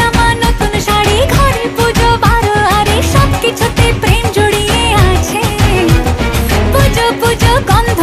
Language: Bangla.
জামা নতুন শাড়ি ঘরে পুজো বারো আরে সবকিছুতে প্রেম জড়িয়ে আছে। পুজো পুজো গন্ধ